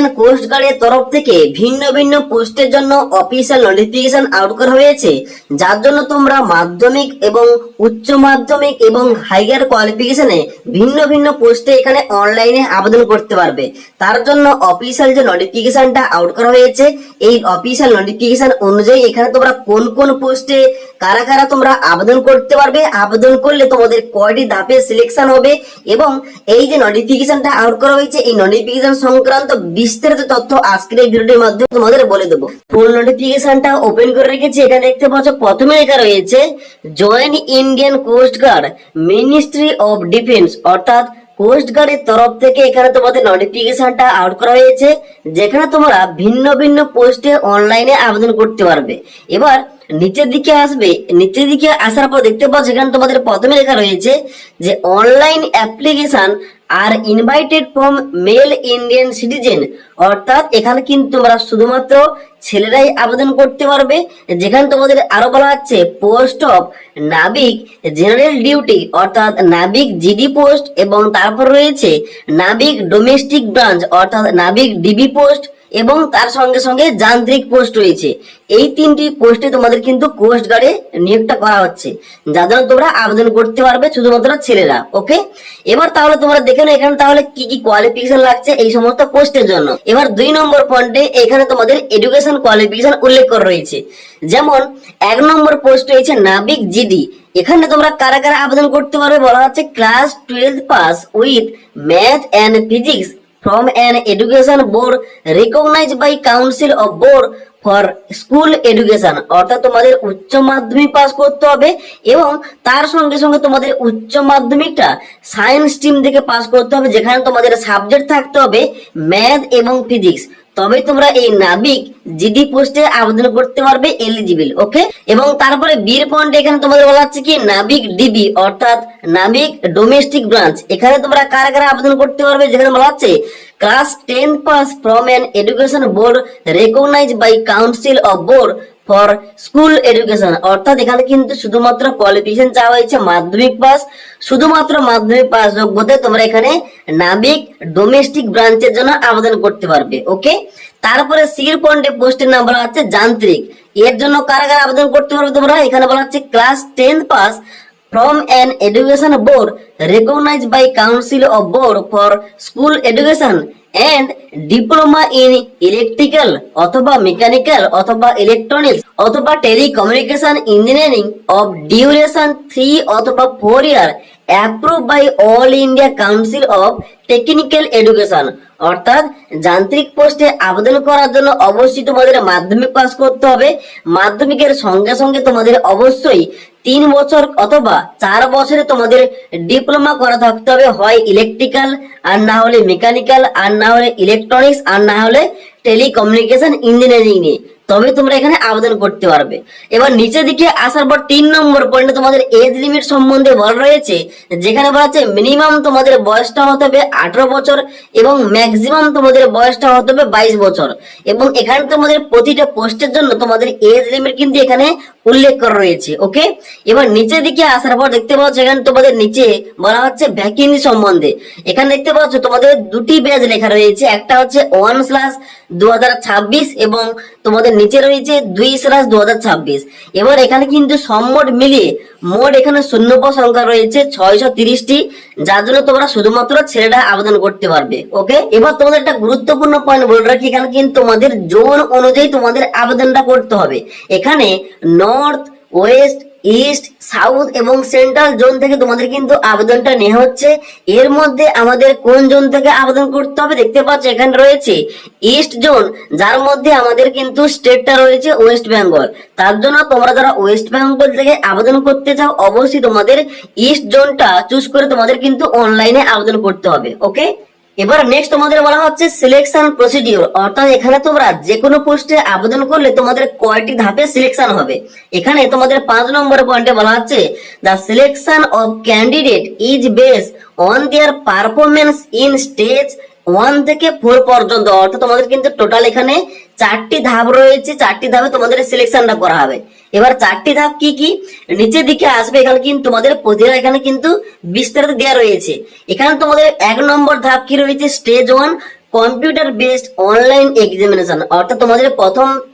Indian coast গার্ডের তরফ থেকে ভিন্ন ভিন্ন পোস্টের জন্য অফিসিয়াল নোটিফিকেশন আউট করা হয়েছে, যার জন্য তোমরা মাধ্যমিক এবং উচ্চ মাধ্যমিক এবং হাইয়ার কোয়ালিফিকেশনে ভিন্ন ভিন্ন পোস্টে এখানে অনলাইনে আবেদন করতে পারবে। তার জন্য অফিসিয়াল যে নোটিফিকেশনটা আউট করা হয়েছে, এই অফিসিয়াল নোটিফিকেশন অনুযায়ী এখানে তোমরা কোন কোন পোস্টে কারা কারা তোমরা আবেদন করতে পারবে, আবেদন করলে তোমাদের কয়টি ধাপে সিলেকশন হবে, এবং এই যে নোটিফিকেশনটা আউট করা হয়েছে এই নোটিফিকেশন সংক্রান্ত বিস্তারিত তথ্য আজকের এই ভিডিওটির মাধ্যমে তোমাদের বলে দেবো। ফুল নোটিফিকেশনটা ওপেন করে রেখেছি। এখানে দেখতে পাচ্ছ প্রথমে লেখা রয়েছে join Indian coast guard ministry of defence, অর্থাৎ কোস্ট গার্ডের তরফ থেকে এখানে তোমাদের নোটিফিকেশনটা আউট করা হয়েছে, যেখানে তোমরা ভিন্ন ভিন্ন পোস্টে অনলাইনে আবেদন করতে পারবে। এবার নিচের দিকে আসবে, নিচের দিকে আসার পর দেখতে পাচ্ছ এখানে তোমাদের প্রথমে লেখা রয়েছে যে online application are invited from male Indian citizen, অর্থাৎ এখানে কিন্তু তোমরা শুধুমাত্র ছেলেরাই আবেদন করতে পারবে। যেখানে তোমাদের আরো বলা হচ্ছে পোস্ট অফ নাবিক জেনারেল ডিউটি, অর্থাৎ নাবিক জিডি পোস্ট, এবং তারপর রয়েছে নাবিক ডোমেস্টিক ব্রাঞ্চ, অর্থাৎ নাবিক ডিবি পোস্ট, এবং তার সঙ্গে সঙ্গে যান্ত্রিক পোস্ট রয়েছে। এই তিনটি পোস্টে তোমাদের কিন্তু কোস্ট গার্ডে নিয়োগটা করা হচ্ছে, যার জন্য তোমরা আবেদন করতে পারবে শুধুমাত্র ছেলেরা। ওকে, এবার তাহলে তোমরা দেখে নাও এখানে তাহলে কি কি কোয়ালিফিকেশন লাগছে এই সমস্ত পোস্টের জন্য। এবার 2 নম্বর পয়েন্টে এখানে তোমাদের এডুকেশন কোয়ালিফিকেশন উল্লেখ করা রয়েছে। যেমন 1 নম্বর পোস্ট রয়েছে নাবিক জিডি। এখানে তোমরা কারা কারা আবেদন করতে পারবে বলা হচ্ছে class 12 pass with math and physics from an education board recognized by council of board for school education, অর্থাৎ তোমাদের উচ্চ মাধ্যমিক পাস করতে হবে এবং তার সঙ্গে সঙ্গে তোমাদের উচ্চ মাধ্যমিকটা সায়েন্স স্ট্রিম থেকে পাস করতে হবে, যেখানে তোমাদের সাবজেক্ট থাকতে হবে ম্যাথ এবং ফিজিক্স। তবে তোমরা এই নাবিক জিডি পোস্টে আবেদন করতে পারবে এলিজিবল। ওকে, এবং তারপরে বীর পয়েন্ট এখানে তোমাদের বলা হচ্ছে কি নাবিক ডিবি, অর্থাৎ নাবিক ডোমেস্টিক ব্রাঞ্চ। এখানে তোমরা কারা কারা আবেদন করতে পারবে, যেখানে বলা হচ্ছে class 10 pass from an education board recognised by council of board for school education, অর্থাৎ এখানে কিন্তু শুধুমাত্র কোয়ালিফিকেশন চাওয়া হয়েছে মাধ্যমিক পাস, শুধুমাত্র মাধ্যমিক পাস যোগ্যতায় তোমরা এখানে নাবিক ডোমেস্টিক ব্রাঞ্চের জন্য আবেদন করতে পারবে। ওকে, তারপরে সির পয়েন্টে পোস্টের নাম বলা হচ্ছে যান্ত্রিক। এর জন্য কারা কারা আবেদন করতে পারবে তোমরা, এখানে বলা হচ্ছে class 10 pass from an education board recognized by council of board for school education and diploma in electrical অথবা মেকানিক্যাল অথবা ইলেকট্রনিক্স অথবা টেলিকমিউনিকেশন ইঞ্জিনিয়ারিং of duration 3 অথবা 4 year approved by all India Council of Technical Education, অর্থাৎ যান্ত্রিক পোস্টে আবেদন করার জন্য অবশ্যই তোমাদের মাধ্যমিক পাস করতে হবে। মাধ্যমিকের সঙ্গে সঙ্গে তোমাদের অবশ্যই 3 বছর অথবা 4 বছরে তোমাদের ডিপ্লোমা করা থাকতে হবে, হয় ইলেকট্রিক্যাল আর না হলে মেকানিক্যাল আর না হলে ইলেকট্রনিক্স আর না হলে টেলিকমিউনিকেশন ইঞ্জিনিয়ারিং নিয়ে, তবে তোমরা এখানে আবেদন করতে পারবে। এবার নিচের দিকে আসার পর 3 নম্বর পয়েন্টে তোমাদের এজ লিমিট সম্বন্ধে বলা রয়েছে, যেখানে বলা আছে মিনিমাম তোমাদের বয়সটা হতে হবে 18 বছর এবং ম্যাক্সিমাম তোমাদের বয়সটা হতে হবে 22 বছর, এবং এখানে তোমাদের প্রতিটা পোস্টের জন্য তোমাদের এজ লিমিট কিন্তু এখানে উল্লেখ করা রয়েছে। ওকে, এবার নিচের দিকে আসার পর দেখতে পাচ্ছ এখানে তোমাদের নিচে বলা হচ্ছে ভ্যাকেন্সি সম্বন্ধে। এখানে দেখতে পাচ্ছ তোমাদের 2টি ব্যাচ লেখা রয়েছে, একটা হচ্ছে 1/2026 এবং তোমাদের নিচে রয়েছে 2/2026। এবার এখানে কিন্তু সম্মোট মিলিয়ে মোট এখানে শূন্যপদ সংখ্যা রয়েছে 630টি, যার জন্য তোমরা শুধুমাত্র ছেলেরা আবেদন করতে পারবে। ওকে, এবার তোমাদের একটা গুরুত্বপূর্ণ পয়েন্ট বলে রাখি, এখানে কিন্তু তোমাদের জোন অনুযায়ী তোমাদের আবেদনটা করতে হবে। এখানে নর্থ, ওয়েস্ট, ইস্ট, সাউথ এবং সেন্ট্রাল জোন থেকে তোমাদের কিন্তু আবেদনটা নেওয়া হচ্ছে। এর মধ্যে আমাদের কোন জোন থেকে আবেদন করতে হবে দেখতে পাচ্ছ এখানে রয়েছে ইস্ট জোন, যার মধ্যে আমাদের কিন্তু স্টেটটা রয়েছে ওয়েস্ট বেঙ্গল। তার জন্য তোমরা যারা ওয়েস্ট বেঙ্গল থেকে আবেদন করতে চাও অবশ্যই তোমাদের ইস্ট জোনটা চুজ করে তোমাদের কিন্তু অনলাইনে আবেদন করতে হবে। ওকে, এবার নেক্সট তোমাদের বলা হচ্ছে সিলেকশন প্রসিডিওর, অর্থাৎ এখানে তোমরা যে কোনো পোস্টে আবেদন করলে তোমাদের কয়টি ধাপে সিলেকশন হবে। এখানে তোমাদের 5 নম্বর পয়েন্টে বলা হচ্ছে the selection of candidate is based on their performance in stage 1 থেকে 4 পর্যন্ত, অর্থাৎ তোমাদের কিন্তু টোটাল এখানে 4টি ধাপ রয়েছে, 4টি ধাপে তোমাদের সিলেকশনটা করা হবে। এবার 4টি ধাপ কি কি নিচের দিকে আসবে, এখানে কিন্তু তোমাদের প্রতিটা এখানে কিন্তু বিস্তারিত দেওয়া রয়েছে। এখানে তোমাদের 1 নম্বর ধাপ কি রয়েছে stage 1 computer based online examination, অর্থাৎ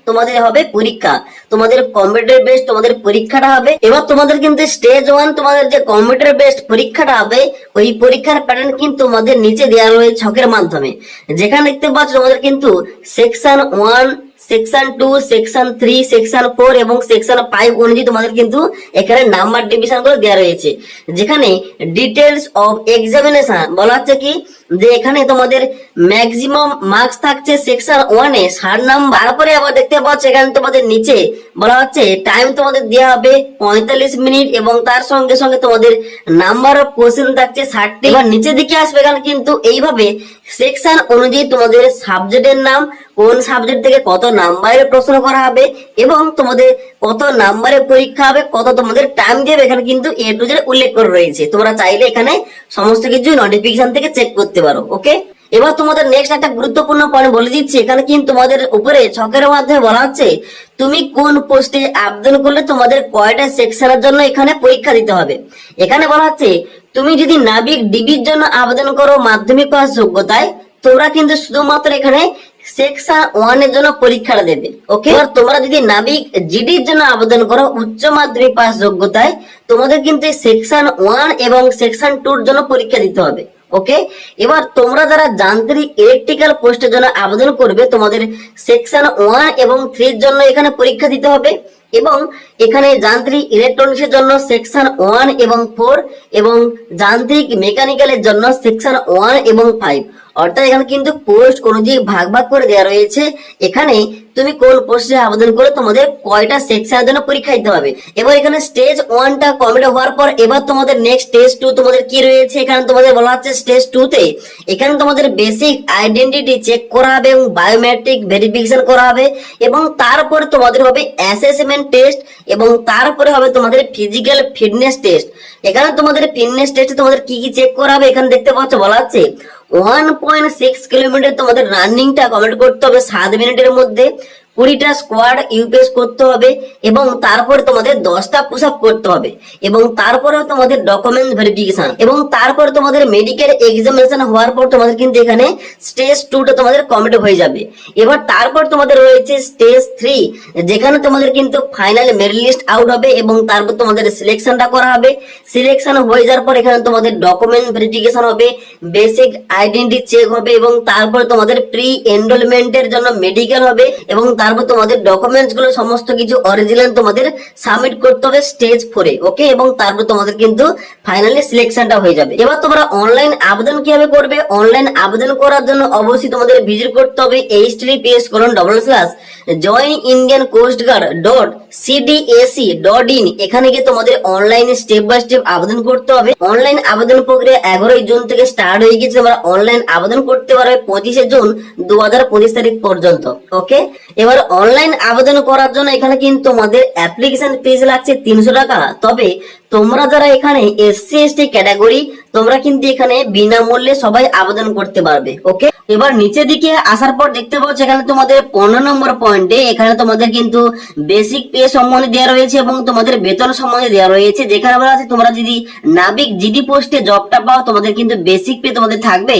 তোমাদের হবে পরীক্ষা, তোমাদের কম্পিউটার বেসড তোমাদের পরীক্ষাটা হবে। এবার তোমাদের কিন্তু স্টেজ 1 তোমাদের যে কম্পিউটার বেসড পরীক্ষাটা হবে, ওই পরীক্ষার প্যাটার্ন কিন্তু তোমাদের নিচে দেওয়া রয়েছে ছকের মাধ্যমে। যেখানে দেখতে পাচ্ছ তোমাদের কিন্তু সেকশন 1, সেকশন 2, সেকশন 3, সেকশন 4 এবং সেকশন 5 অনুযায়ী তোমাদের কিন্তু এখানে নাম্বার ডিভিশন গুলো দেওয়া রয়েছে। যেখানে ডিটেলস অফ এক্সামিনেশন বলা হচ্ছে কি, যে এখানে তোমাদের ম্যাক্সিমাম মার্কস থাকছে সেকশন 1 এ 60 নাম্বার। তারপরে আবার দেখতে পাচ্ছ এখানে তোমাদের নিচে বলা হচ্ছে টাইম তোমাদের দেওয়া হবে 45 মিনিট এবং তার সঙ্গে সঙ্গে তোমাদের নাম্বার অফ কোশ্চেন থাকছে 60টি। এবার নিচের দিকে আসবে, এখানে কিন্তু এইভাবে সেকশন অনুযায়ী তোমাদের সাবজেক্টের নাম, কোন সাবজেক্ট থেকে কত নাম্বারের প্রশ্ন করা হবে এবং তোমাদের কত নাম্বারের পরীক্ষা হবে, কত তোমাদের টাইম দেবে, এখানে কিন্তু এ টু জেড উল্লেখ করে রয়েছে। তোমরা চাইলে এখানে সমস্ত কিছু নোটিফিকেশন থেকে চেক করতে পারো। ওকে, এবার তোমাদের নেক্সট একটা গুরুত্বপূর্ণ পয়েন্ট বলে দিচ্ছি। এখানে কিন্তু তোমাদের উপরে ছকের মাধ্যমে বলা হচ্ছে তুমি কোন পোস্টে আবেদন করলে তোমাদের কয়টা সেকশনের জন্য এখানে পরীক্ষা দিতে হবে। এখানে বলা হচ্ছে তুমি যদি নাবিক ডিবির জন্য আবেদন করো মাধ্যমিক পাস যোগ্যতায়, তোমরা কিন্তু শুধুমাত্র এখানে সেকশন 1 এর জন্য পরীক্ষাটা দেবে। ওকে, এবার তোমরা যদি নাবিক জিডির জন্য আবেদন করো উচ্চ মাধ্যমিক পাস যোগ্যতায়, তোমাদের কিন্তু সেকশন 1 এবং সেকশন 2 এর জন্য পরীক্ষা দিতে হবে। ওকে, এবার তোমরা যারা যান্ত্রিক ইলেকট্রিক্যাল পোস্টের জন্য আবেদন করবে, তোমাদের সেকশন 1 এবং 3 এর জন্য এখানে পরীক্ষা দিতে হবে এবং এখানে যান্ত্রিক ইলেকট্রনিক্সের জন্য সেকশন 1 এবং 4 এবং যান্ত্রিক মেকানিক্যালের জন্য সেকশন 1 এবং 5। অর্থাৎ এখানে কিন্তু পোস্ট অনুযায়ী ভাগ ভাগ করে দেওয়া রয়েছে। এখানে তুমি কোন পোস্টে আবেদন করে তোমাদের কয়টা সেকশনের জন্য পরীক্ষা দিতে হবে। এবার এখানে স্টেজ 1টা কমপ্লিট হওয়ার পর এবার তোমাদের নেক্সট স্টেজ 2 তোমাদের কি রয়েছে, এখানে তোমাদের বলা হচ্ছে স্টেজ 2 তে এখানে তোমাদের বেসিক আইডেন্টিটি চেক করা হবে এবং বায়োমেট্রিক ভেরিফিকেশন করা হবে এবং তারপরে তোমাদের হবে অ্যাসেসমেন্ট টেস্ট এবং তারপরে হবে তোমাদের ফিজিক্যাল ফিটনেস টেস্ট। এখানে তোমাদের ফিটনেস টেস্টে তোমাদের কি কি চেক করা হবে, এখানে দেখতে পাচ্ছ বলা হচ্ছে 1.6 কিলোমিটার তোমাদের রানিংটা কমপ্লিট করতে হবে 7 মিনিটের মধ্যে, 20টা স্কোয়াড ইউপিএস করতে হবে এবং তারপরে তোমাদের 10টা পুশ আপ করতে হবে এবং তারপরে তোমাদের ডকুমেন্ট ভেরিফিকেশন এবং তারপরে তোমাদের মেডিকেল এক্সামিনেশন হওয়ার পর তোমাদের কিন্তু এখানে স্টেজ 2টা তোমাদের কমপ্লিট হয়ে যাবে। এবার তারপর তোমাদের রয়েছে স্টেজ 3, যেখানে তোমাদের কিন্তু ফাইনাল মেরিট লিস্ট আউট হবে এবং তারপর তোমাদের সিলেকশনটা করা হবে। সিলেকশন হয়ে যাওয়ার পর এখানে তোমাদের ডকুমেন্ট ভেরিফিকেশন হবে, বেসিক আইডেন্টি চেক হবে এবং তারপর তোমাদের প্রি এনরোলমেন্টের জন্য মেডিকেল হবে এবং তারপর তোমাদের ডকুমেন্টস গুলো সমস্ত কিছু অরিজিনাল তোমাদের সাবমিট করতে হবে স্টেজ 4 এ। ওকে, এবং তারপর তোমাদের কিন্তু ফাইনালি সিলেকশনটা হয়ে যাবে। এবার তোমরা অনলাইন আবেদন কিভাবে করবে, অনলাইন আবেদন করার জন্য অবশ্যই তোমাদের ভিজিট করতে হবে https://joinindiancoastguard.cdac.in। এখানে গিয়ে তোমাদের অনলাইনে স্টেপ বাই স্টেপ আবেদন করতে হবে। অনলাইন আবেদন প্রক্রিয়া 11 জুন থেকে স্টার্ট হয়ে গেছে। তোমরা অনলাইন আবেদন করতে পারবে 25 জুন 2025 তারিখ পর্যন্ত। ওকে, এবার অনলাইন আবেদন করার জন্য এখানে কিন্তু তোমাদের অ্যাপ্লিকেশন ফিস লাগছে 300 টাকা। তবে তোমরা যারা এখানে SC/ST ক্যাটাগরি, তোমরা কিন্তু এখানে বিনামূল্যে সবাই আবেদন করতে পারবে। ওকে, এবার নিচের দিকে আসার পর দেখতে পাচ্ছ এখানে তোমাদের 15 নম্বর পয়েন্টে এখানে তোমাদের কিন্তু বেসিক পে সম্বন্ধে দেওয়া রয়েছে এবং তোমাদের বেতন সম্বন্ধে দেওয়া রয়েছে। যেখানে বলা আছে তোমরা যদি নাবিক জিডি পোস্টে জবটা পাও, তোমাদের কিন্তু বেসিক পে তোমাদের থাকবে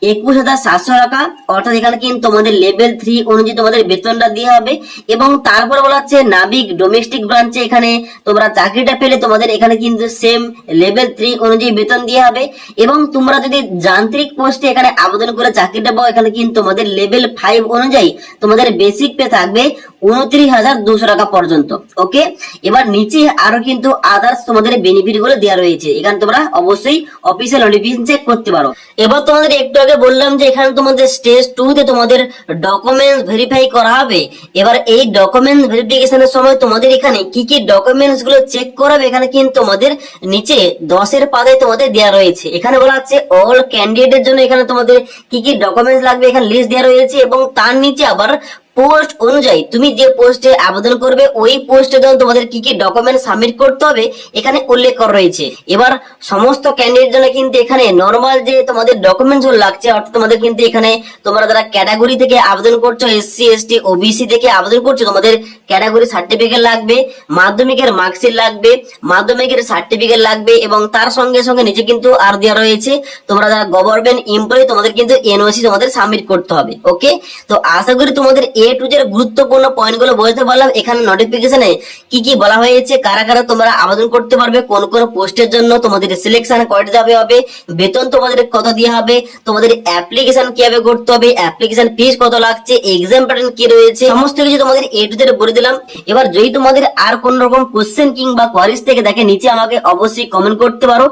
21,700 টাকা। অর্থাৎ এখানে কিন্তু তোমাদের লেভেল 3 অনুযায়ী তোমাদের বেতনটা দেওয়া হবে এবং তারপরে বলা হচ্ছে নাবিক ডোমেস্টিক ব্রাঞ্চে এখানে তোমরা চাকরিটা পেলে তোমাদের এখানে কিন্তু সেম লেভেল 3 অনুযায়ী বেতন দেওয়া হবে এবং তোমরা যদি যান্ত্রিক পোস্টে এখানে আবেদন করে চাকরিটা পাও, এখানে কিন্তু তোমাদের লেভেল 5 অনুযায়ী তোমাদের বেসিক পে থাকবে 29,200 টাকা পর্যন্ত। ওকে, এবার নিচে আরো কিন্তু আদার্স তোমাদের বেনিফিট গুলো দেওয়া রয়েছে। এখানে তোমরা অবশ্যই অফিসিয়াল নোটিফিকেশন চেক করতে পারো। এবার তোমাদের একটু আগে বললাম যে এখানে তোমাদের স্টেজ 2 তে তোমাদের ডকুমেন্টস ভেরিফাই করা হবে। এবার এই ডকুমেন্ট ভেরিফিকেশনের সময় তোমাদের এখানে কি কি ডকুমেন্টস গুলো চেক করাবে, এখানে কিন্তু তোমাদের নিচে 10 পাতায় তোমাদের দেওয়া রয়েছে। এখানে বলা আছে অল ক্যান্ডিডেটের জন্য এখানে তোমাদের কি কি ডকুমেন্টস লাগবে এখানে লিস্ট দেওয়া রয়েছে এবং তার নিচে আবার পোস্ট অনুযায়ী তুমি যে পোস্টে আবেদন করবে ওই পোস্টের জন্য তোমাদের কি কি ডকুমেন্ট সাবমিট করতে হবে এখানে উল্লেখ করা রয়েছে। এবার সমস্ত ক্যান্ডিডেট জন্য কিন্তু এখানে নর্মাল যে তোমাদের ডকুমেন্টস গুলো লাগছে, অর্থাৎ তোমাদের কিন্তু এখানে তোমরা যারা ক্যাটাগরি থেকে আবেদন করছো, এসসি এসটি ওবিসি থেকে আবেদন করছো, তোমাদের ক্যাটাগরি সার্টিফিকেট লাগবে, মাধ্যমিকের মার্কশিট লাগবে, মাধ্যমিকের সার্টিফিকেট লাগবে, এবং তার সঙ্গে সঙ্গে নিচে কিন্তু আর দেওয়া রয়েছে তোমরা যারা গভর্নমেন্ট এমপ্লয়ি তোমাদের কিন্তু এনওসি তোমাদের সাবমিট করতে হবে। ওকে, তো আশা করি তোমাদের এ টু জেড গুরুত্বপূর্ণ পয়েন্টগুলো বুঝতে পারলাম। এখানে নোটিফিকেশনে কি কি বলা হয়েছে, কারা কারা তোমরা আবেদন করতে পারবে, কোন কোন পোস্টের জন্য তোমাদের সিলেকশন কয়টা যাবে হবে, বেতন তোমাদের কত দেওয়া হবে, তোমাদের অ্যাপ্লিকেশন কিভাবে করতে হবে, অ্যাপ্লিকেশন ফিস কত লাগছে, এক্সাম প্যাটার্ন কি রয়েছে, সমস্ত কিছু তোমাদের এ টু জেড বলে দিলাম। এবার যদি তোমাদের আর কোন রকম কোশ্চেন কিংবা কোয়ারিজ থেকে দেখে নিচে আমাকে অবশ্যই কমেন্ট করতে পারো।